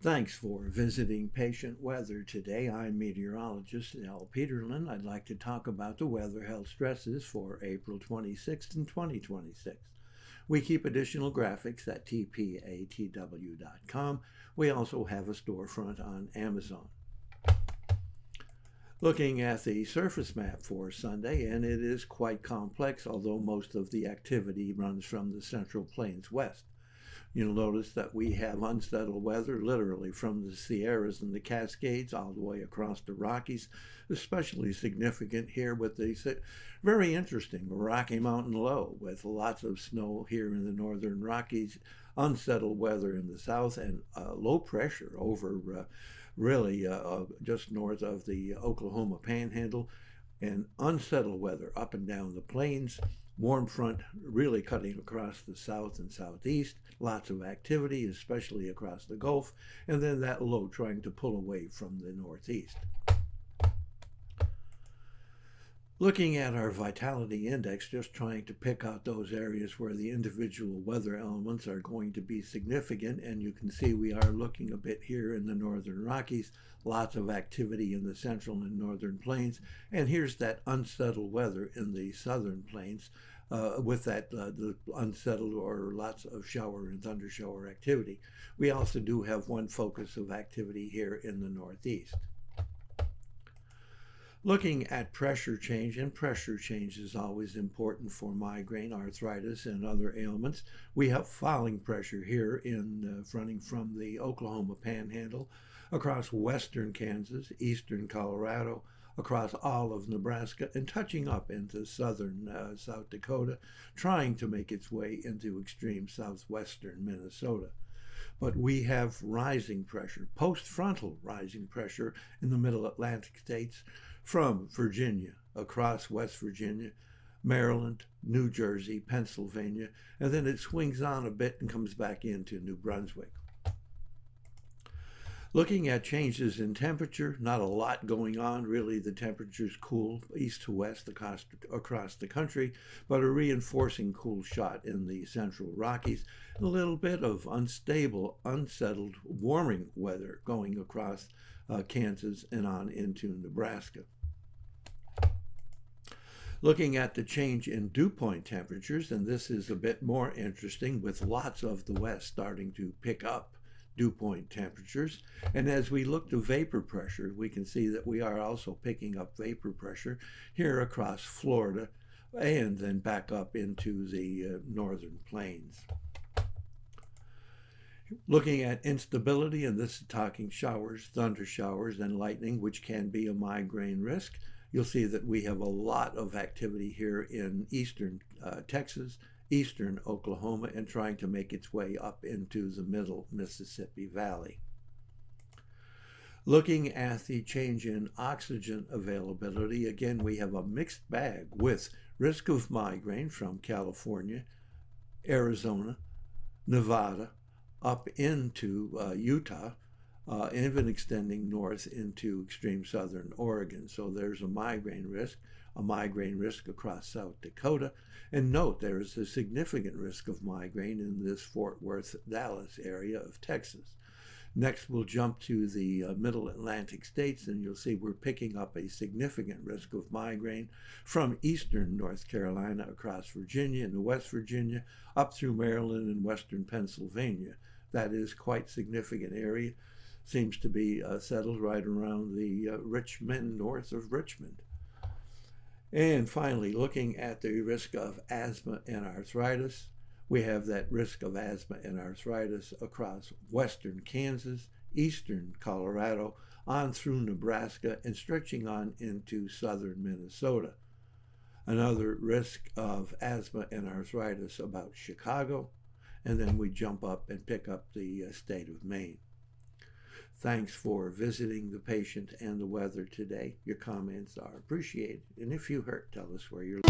Thanks for visiting Patient Weather today. I'm meteorologist Al Peterlin. I'd like to talk about the weather health stresses for April 26th and 2026. We keep additional graphics at tpatw.com. We also have a storefront on Amazon. Looking at the surface map for Sunday, and it is quite complex, although most of the activity runs from the Central Plains west. You'll notice that we have unsettled weather literally from the Sierras and the Cascades all the way across the Rockies, especially significant here with the very interesting Rocky Mountain low with lots of snow here in the northern Rockies, unsettled weather in the south, and low pressure over just north of the Oklahoma Panhandle, and unsettled weather up and down the plains. Warm front really cutting across the south and southeast, lots of activity, especially across the Gulf, and then that low trying to pull away from the northeast. Looking at our vitality index, just trying to pick out those areas where the individual weather elements are going to be significant, and you can see we are looking a bit here in the northern Rockies, lots of activity in the central and northern plains, and here's that unsettled weather in the southern plains with that the unsettled or lots of shower and thunder shower activity. We also do have one focus of activity here in the northeast. Looking at pressure change, and pressure change is always important for migraine, arthritis, and other ailments. We have falling pressure here running from the Oklahoma Panhandle across western Kansas, eastern Colorado, across all of Nebraska, and touching up into southern South Dakota, trying to make its way into extreme southwestern Minnesota. But we have rising pressure, post-frontal rising pressure in the middle Atlantic states from Virginia, across West Virginia, Maryland, New Jersey, Pennsylvania, and then it swings on a bit and comes back into New Brunswick. Looking at changes in temperature, not a lot going on. Really, the temperature's cool east to west across the country, but a reinforcing cool shot in the central Rockies. A little bit of unstable, unsettled, warming weather going across Kansas and on into Nebraska. Looking at the change in dew point temperatures, and this is a bit more interesting with lots of the west starting to pick up dew point temperatures. And as we look to vapor pressure, we can see that we are also picking up vapor pressure here across Florida and then back up into the northern plains. Looking at instability, and this is talking showers, thunder showers, and lightning, which can be a migraine risk. You'll see that we have a lot of activity here in eastern Texas, eastern Oklahoma, and trying to make its way up into the middle Mississippi Valley. Looking at the change in oxygen availability, again, we have a mixed bag with risk of migraine from California, Arizona, Nevada, up into Utah, even extending north into extreme southern Oregon. So there's a migraine risk across South Dakota. And note, there is a significant risk of migraine in this Fort Worth, Dallas area of Texas. Next, we'll jump to the middle Atlantic states, and you'll see we're picking up a significant risk of migraine from eastern North Carolina across Virginia and West Virginia, up through Maryland and western Pennsylvania. That is quite significant area. Seems to be settled right around the Richmond, north of Richmond. And finally, looking at the risk of asthma and arthritis, we have that risk of asthma and arthritis across western Kansas, eastern Colorado, on through Nebraska, and stretching on into southern Minnesota. Another risk of asthma and arthritis about Chicago, and then we jump up and pick up the state of Maine. Thanks for visiting the patient and the weather today. Your comments are appreciated. And if you hurt, tell us where you're